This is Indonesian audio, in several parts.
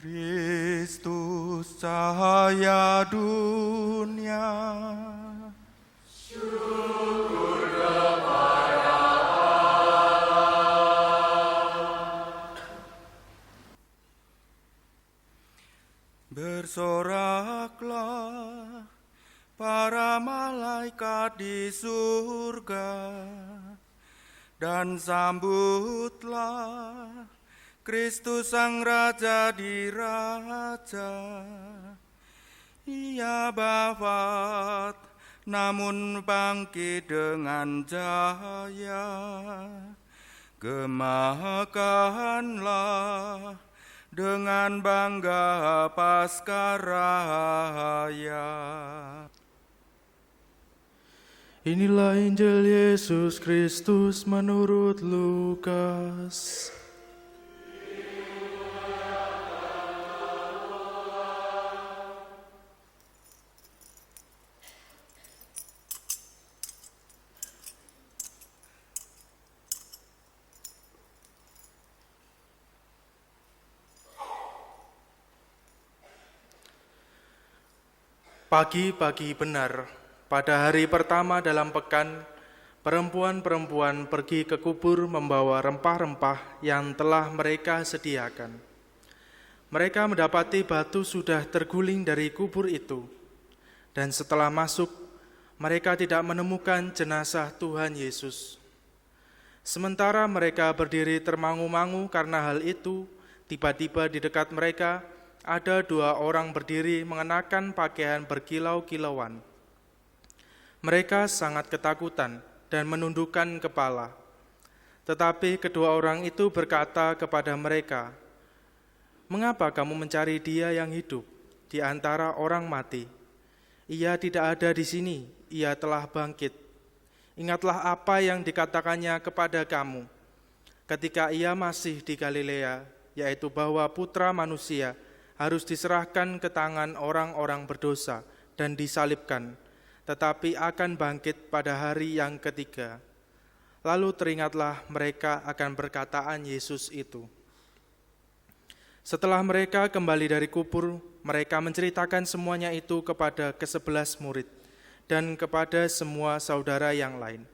Kristus cahaya dunia. Syukur kepada Allah. Bersoraklah para malaikat di surga, dan sambutlah Kristus Sang Raja di raja. Ia wafat, namun bangkit dengan jaya. Gemakanlah dengan bangga Paskaraya. Inilah Injil Yesus Kristus menurut Lukas. Pagi-pagi benar, pada hari pertama dalam pekan, perempuan-perempuan pergi ke kubur membawa rempah-rempah yang telah mereka sediakan. Mereka mendapati batu sudah terguling dari kubur itu, dan setelah masuk, mereka tidak menemukan jenazah Tuhan Yesus. Sementara mereka berdiri termangu-mangu karena hal itu, tiba-tiba di dekat mereka ada dua orang berdiri mengenakan pakaian berkilau-kilauan. Mereka sangat ketakutan dan menundukkan kepala. Tetapi kedua orang itu berkata kepada mereka, "Mengapa kamu mencari Dia yang hidup di antara orang mati? Ia tidak ada di sini, Ia telah bangkit. Ingatlah apa yang dikatakannya kepada kamu ketika Ia masih di Galilea, yaitu bahwa Putra Manusia harus diserahkan ke tangan orang-orang berdosa dan disalibkan, tetapi akan bangkit pada hari yang ketiga." Lalu teringatlah mereka akan perkataan Yesus itu. Setelah mereka kembali dari kubur, mereka menceritakan semuanya itu kepada ke-11 murid dan kepada semua saudara yang lain.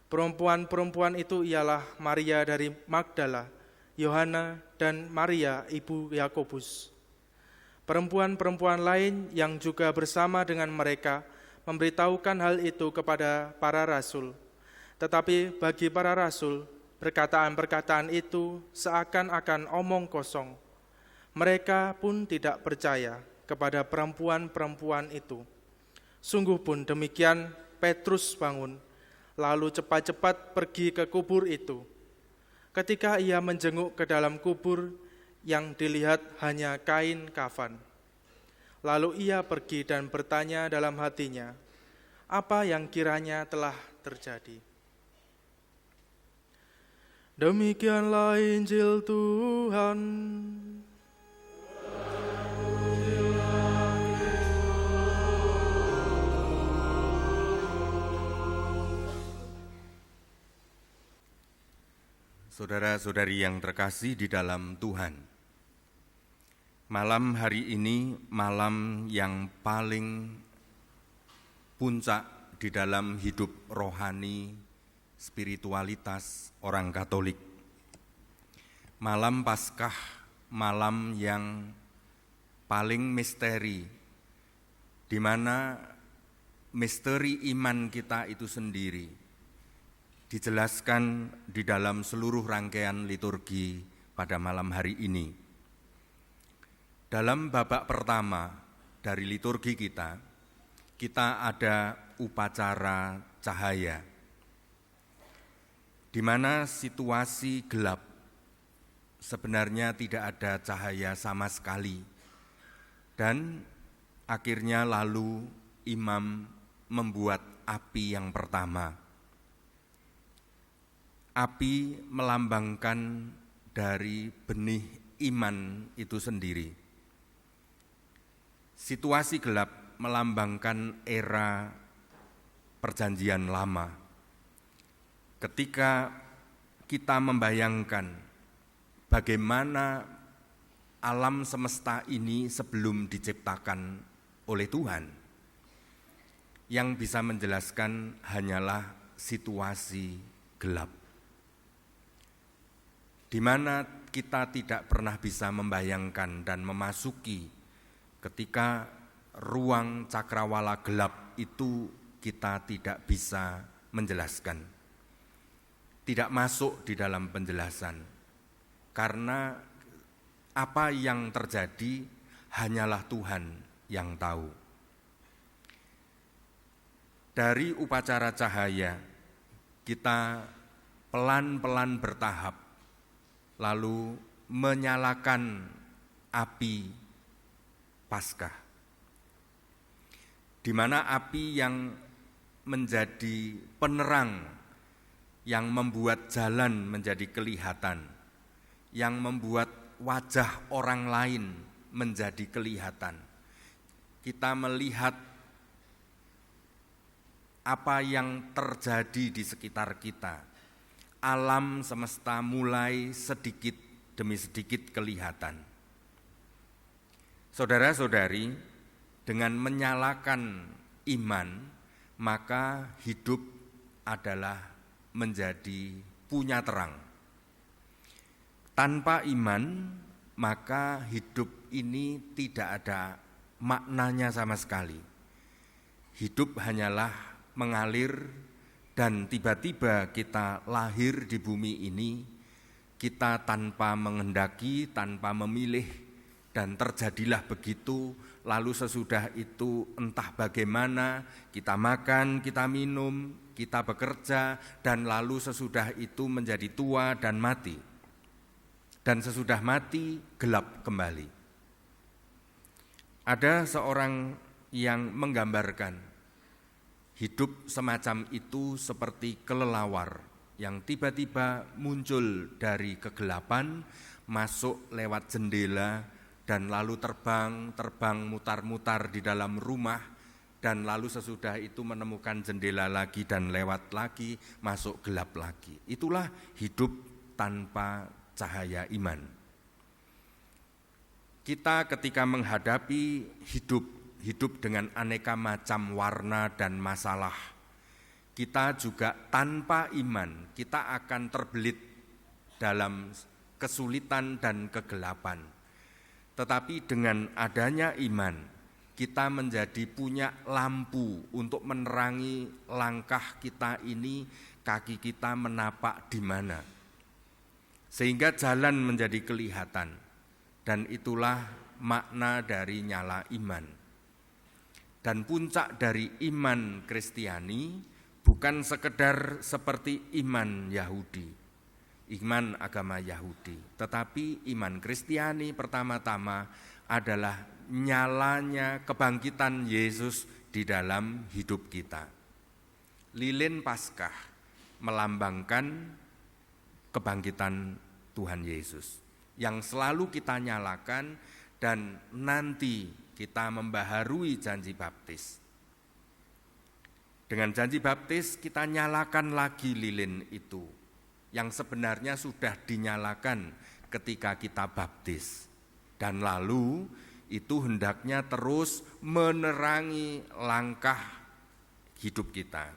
Perempuan-perempuan itu ialah Maria dari Magdala, Yohana, dan Maria ibu Yakobus. Perempuan-perempuan lain yang juga bersama dengan mereka memberitahukan hal itu kepada para rasul. Tetapi bagi para rasul, perkataan-perkataan itu seakan-akan omong kosong. Mereka pun tidak percaya kepada perempuan-perempuan itu. Sungguh pun demikian, Petrus bangun, lalu cepat-cepat pergi ke kubur itu. Ketika ia menjenguk ke dalam kubur, yang dilihat hanya kain kafan. Lalu ia pergi dan bertanya dalam hatinya, apa yang kiranya telah terjadi. Demikianlah Injil Tuhan. Saudara-saudari yang terkasih di dalam Tuhan, malam hari ini malam yang paling puncak di dalam hidup rohani, spiritualitas orang Katolik. Malam Paskah, malam yang paling misteri, di mana misteri iman kita itu sendiri dijelaskan di dalam seluruh rangkaian liturgi pada malam hari ini. Dalam babak pertama dari liturgi kita ada upacara cahaya, di mana situasi gelap, sebenarnya tidak ada cahaya sama sekali. Dan akhirnya lalu imam membuat api yang pertama. Api melambangkan dari benih iman itu sendiri. Situasi gelap melambangkan era Perjanjian Lama. Ketika kita membayangkan bagaimana alam semesta ini sebelum diciptakan oleh Tuhan. Yang bisa menjelaskan hanyalah situasi gelap, di mana kita tidak pernah bisa membayangkan dan memasuki ketika ruang cakrawala gelap itu kita tidak bisa menjelaskan, tidak masuk di dalam penjelasan, karena apa yang terjadi hanyalah Tuhan yang tahu. Dari upacara cahaya, kita pelan-pelan bertahap, lalu menyalakan api Paskah, di mana api yang menjadi penerang, yang membuat jalan menjadi kelihatan, yang membuat wajah orang lain menjadi kelihatan. Kita melihat apa yang terjadi di sekitar kita. Alam semesta mulai sedikit demi sedikit kelihatan. Saudara-saudari, dengan menyalakan iman, maka hidup adalah menjadi punya terang. Tanpa iman, maka hidup ini tidak ada maknanya sama sekali. Hidup hanyalah mengalir, dan tiba-tiba kita lahir di bumi ini, kita tanpa menghendaki, tanpa memilih, dan terjadilah begitu. Lalu sesudah itu entah bagaimana, kita makan, kita minum, kita bekerja, dan lalu sesudah itu menjadi tua dan mati. Dan sesudah mati, gelap kembali. Ada seorang yang menggambarkan hidup semacam itu seperti kelelawar yang tiba-tiba muncul dari kegelapan, masuk lewat jendela, dan lalu terbang mutar-mutar di dalam rumah, dan lalu sesudah itu menemukan jendela lagi dan lewat lagi, masuk gelap lagi. Itulah hidup tanpa cahaya iman. Kita ketika menghadapi hidup dengan aneka macam warna dan masalah, kita juga tanpa iman, kita akan terbelit dalam kesulitan dan kegelapan. Tetapi dengan adanya iman, kita menjadi punya lampu untuk menerangi langkah kita ini, kaki kita menapak di mana. Sehingga jalan menjadi kelihatan, dan itulah makna dari nyala iman. Dan puncak dari iman Kristiani bukan sekedar seperti iman Yahudi, iman agama Yahudi, tetapi iman Kristiani pertama-tama adalah nyalanya kebangkitan Yesus di dalam hidup kita. Lilin Paskah melambangkan kebangkitan Tuhan Yesus yang selalu kita nyalakan, dan nanti kita membaharui janji baptis. Dengan janji baptis kita nyalakan lagi lilin itu yang sebenarnya sudah dinyalakan ketika kita baptis. Dan lalu itu hendaknya terus menerangi langkah hidup kita.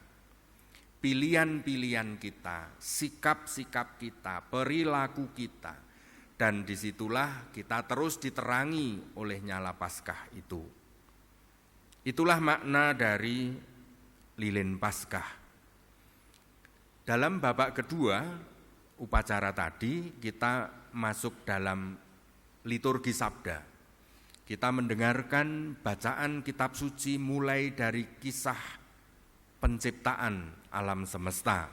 Pilihan-pilihan kita, sikap-sikap kita, perilaku kita. Dan disitulah kita terus diterangi oleh nyala Paskah itu. Itulah makna dari lilin Paskah. Dalam babak kedua upacara tadi, kita masuk dalam liturgi sabda. Kita mendengarkan bacaan kitab suci mulai dari kisah penciptaan alam semesta,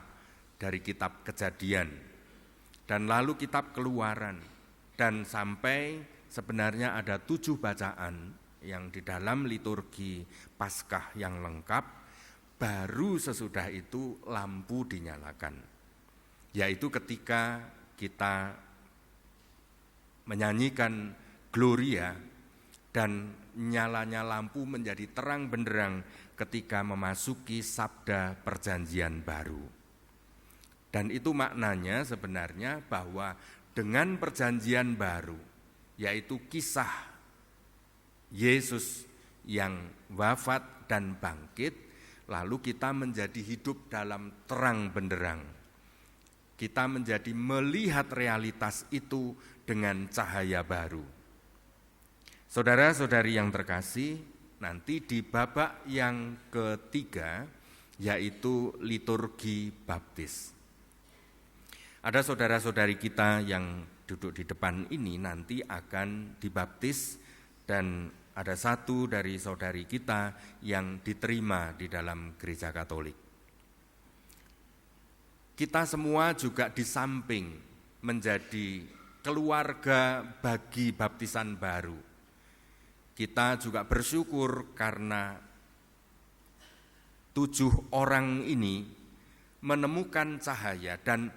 dari kitab Kejadian, dan lalu kitab Keluaran. Dan sampai sebenarnya ada 7 bacaan yang di dalam liturgi Paskah yang lengkap, baru sesudah itu lampu dinyalakan. Yaitu ketika kita menyanyikan Gloria, dan nyalanya lampu menjadi terang benderang ketika memasuki sabda perjanjian baru. Dan itu maknanya sebenarnya bahwa dengan perjanjian baru, yaitu kisah Yesus yang wafat dan bangkit, lalu kita menjadi hidup dalam terang benderang. Kita menjadi melihat realitas itu dengan cahaya baru. Saudara-saudari yang terkasih, nanti di babak yang ketiga, yaitu liturgi baptis. Ada saudara-saudari kita yang duduk di depan ini nanti akan dibaptis, dan ada satu dari saudari kita yang diterima di dalam gereja Katolik. Kita semua juga di samping menjadi keluarga bagi baptisan baru, kita juga bersyukur karena 7 orang ini menemukan cahaya dan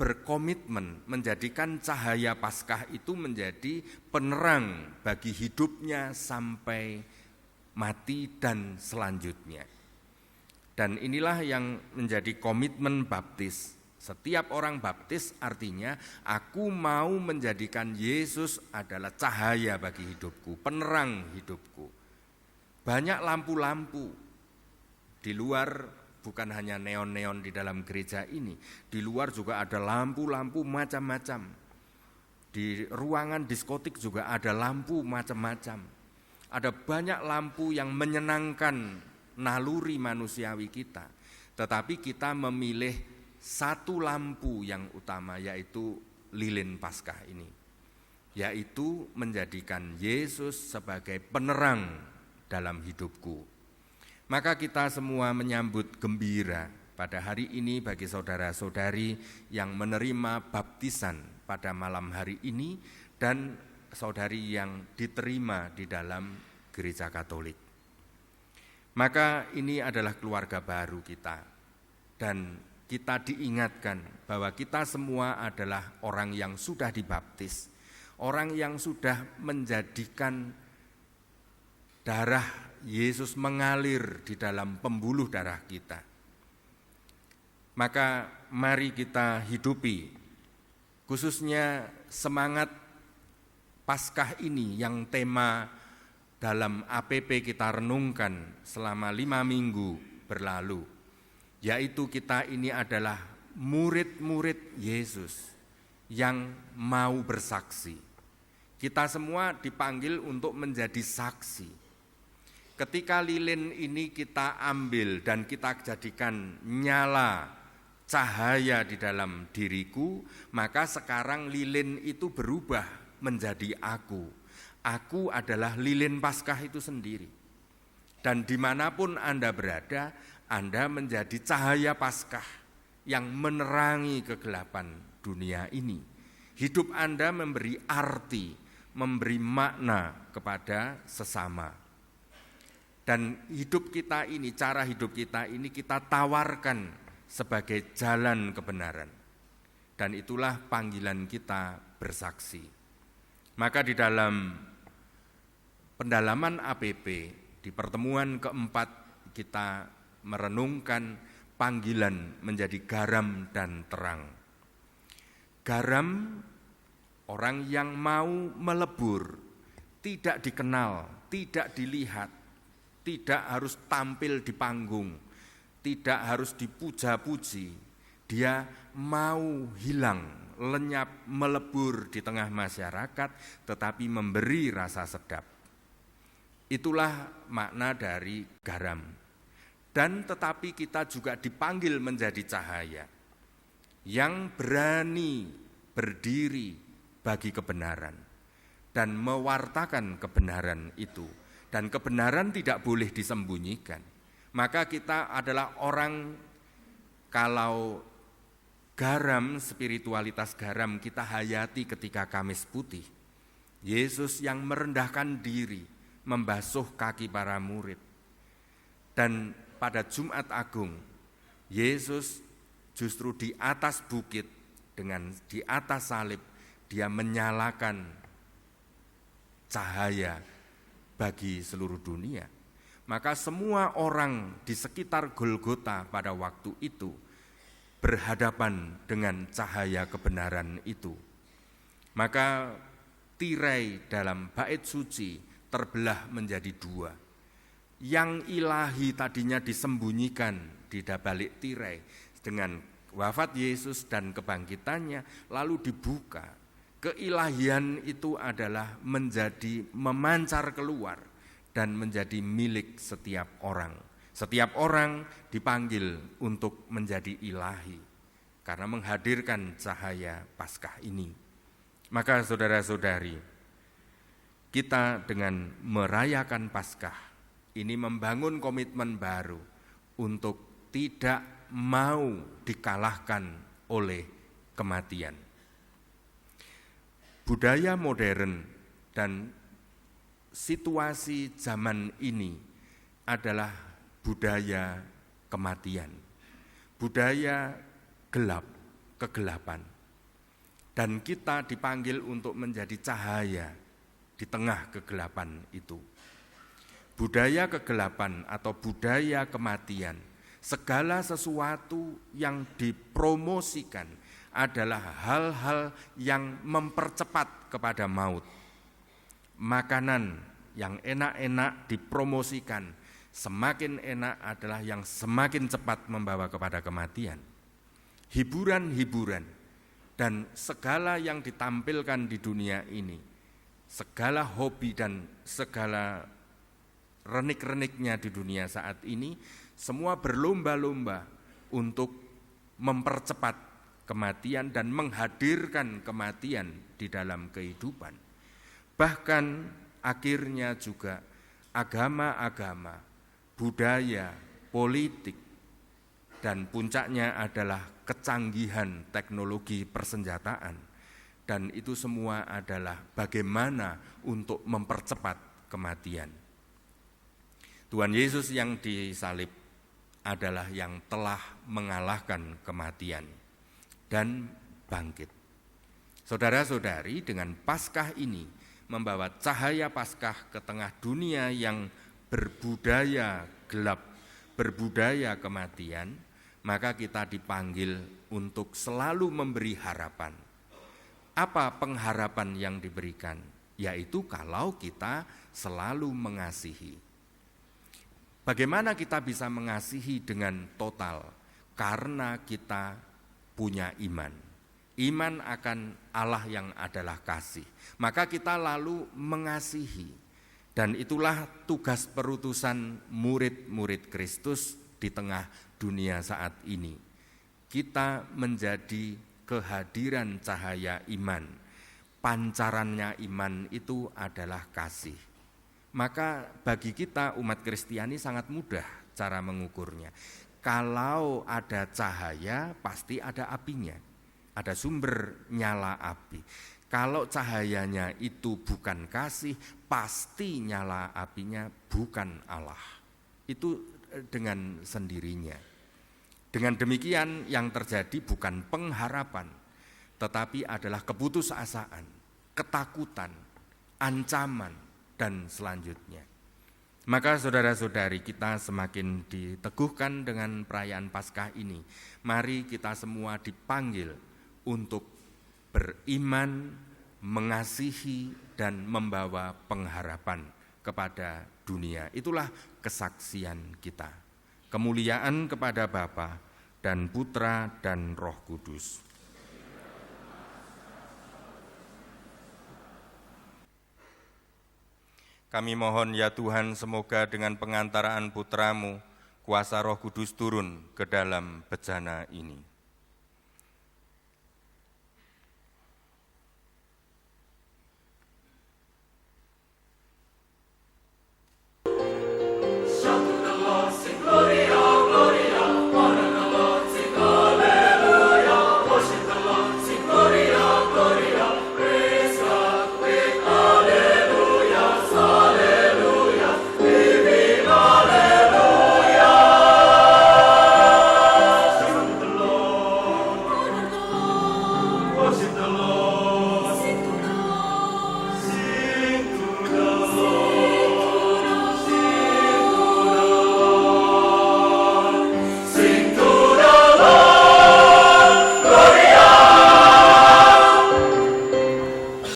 berkomitmen menjadikan cahaya Paskah itu menjadi penerang bagi hidupnya sampai mati dan selanjutnya. Dan inilah yang menjadi komitmen baptis. Setiap orang baptis artinya aku mau menjadikan Yesus adalah cahaya bagi hidupku, penerang hidupku. Banyak lampu-lampu di luar. Bukan hanya neon-neon di dalam gereja ini, di luar juga ada lampu-lampu macam-macam. Di ruangan diskotik juga ada lampu macam-macam. Ada banyak lampu yang menyenangkan naluri manusiawi kita. Tetapi kita memilih satu lampu yang utama, yaitu lilin Paskah ini. Yaitu menjadikan Yesus sebagai penerang dalam hidupku. Maka kita semua menyambut gembira pada hari ini bagi saudara-saudari yang menerima baptisan pada malam hari ini dan saudari yang diterima di dalam gereja Katolik. Maka ini adalah keluarga baru kita, dan kita diingatkan bahwa kita semua adalah orang yang sudah dibaptis, orang yang sudah menjadikan darah Yesus mengalir di dalam pembuluh darah kita. Maka mari kita hidupi khususnya semangat Paskah ini yang tema dalam APP kita renungkan selama 5 minggu berlalu, yaitu kita ini adalah murid-murid Yesus yang mau bersaksi. Kita semua dipanggil untuk menjadi saksi. Ketika lilin ini kita ambil dan kita jadikan nyala cahaya di dalam diriku, maka sekarang lilin itu berubah menjadi aku. Aku adalah lilin Paskah itu sendiri. Dan dimanapun Anda berada, Anda menjadi cahaya Paskah yang menerangi kegelapan dunia ini. Hidup Anda memberi arti, memberi makna kepada sesama. Dan hidup kita ini, cara hidup kita ini kita tawarkan sebagai jalan kebenaran. Dan itulah panggilan kita bersaksi. Maka di dalam pendalaman APP, di pertemuan keempat kita merenungkan panggilan menjadi garam dan terang. Garam, orang yang mau melebur, tidak dikenal, tidak dilihat, tidak harus tampil di panggung, tidak harus dipuja-puji. Dia mau hilang, lenyap, melebur di tengah masyarakat, tetapi memberi rasa sedap. Itulah makna dari garam. Dan tetapi kita juga dipanggil menjadi cahaya yang berani berdiri bagi kebenaran dan mewartakan kebenaran itu. Dan kebenaran tidak boleh disembunyikan. Maka kita adalah orang, kalau garam, spiritualitas garam kita hayati ketika Kamis Putih. Yesus yang merendahkan diri, membasuh kaki para murid. Dan pada Jumat Agung, Yesus justru di atas bukit, dengan di atas salib, dia menyalakan cahaya bagi seluruh dunia. Maka semua orang di sekitar Golgota pada waktu itu berhadapan dengan cahaya kebenaran itu. Maka tirai dalam bait suci terbelah menjadi dua. Yang ilahi tadinya disembunyikan di balik tirai, dengan wafat Yesus dan kebangkitannya lalu dibuka. Keilahian itu adalah menjadi memancar keluar dan menjadi milik setiap orang. Setiap orang dipanggil untuk menjadi ilahi karena menghadirkan cahaya Paskah ini. Maka saudara-saudari, kita dengan merayakan Paskah ini membangun komitmen baru untuk tidak mau dikalahkan oleh kematian. Budaya modern dan situasi zaman ini adalah budaya kematian, budaya gelap, kegelapan. Dan kita dipanggil untuk menjadi cahaya di tengah kegelapan itu. Budaya kegelapan atau budaya kematian, segala sesuatu yang dipromosikan adalah hal-hal yang mempercepat kepada maut. Makanan yang enak-enak dipromosikan, semakin enak adalah yang semakin cepat membawa kepada kematian. Hiburan-hiburan dan segala yang ditampilkan di dunia ini, segala hobi dan segala renik-reniknya di dunia saat ini, semua berlomba-lomba untuk mempercepat kematian dan menghadirkan kematian di dalam kehidupan. Bahkan akhirnya juga agama-agama, budaya, politik, dan puncaknya adalah kecanggihan teknologi persenjataan. Dan itu semua adalah bagaimana untuk mempercepat kematian. Tuhan Yesus yang disalib adalah yang telah mengalahkan kematian dan bangkit. Saudara-saudari, dengan Paskah ini membawa cahaya Paskah ke tengah dunia yang berbudaya gelap, berbudaya kematian, maka kita dipanggil untuk selalu memberi harapan. Apa pengharapan yang diberikan? Yaitu kalau kita selalu mengasihi. Bagaimana kita bisa mengasihi dengan total? Karena kita punya iman. Iman akan Allah yang adalah kasih. Maka kita lalu mengasihi. Dan itulah tugas perutusan murid-murid Kristus di tengah dunia saat ini. Kita menjadi kehadiran cahaya iman. Pancarannya iman itu adalah kasih. Maka bagi kita umat Kristiani sangat mudah cara mengukurnya. Kalau ada cahaya pasti ada apinya, ada sumber nyala api. Kalau cahayanya itu bukan kasih, pasti nyala apinya bukan Allah. Itu dengan sendirinya. Dengan demikian yang terjadi bukan pengharapan, tetapi adalah keputusasaan, ketakutan, ancaman, dan selanjutnya. Maka saudara-saudari, kita semakin diteguhkan dengan perayaan Paskah ini. Mari kita semua dipanggil untuk beriman, mengasihi, dan membawa pengharapan kepada dunia. Itulah kesaksian kita. Kemuliaan kepada Bapa dan Putra dan Roh Kudus. Kami mohon ya Tuhan, semoga dengan pengantaraan Putra-Mu, kuasa Roh Kudus turun ke dalam bejana ini.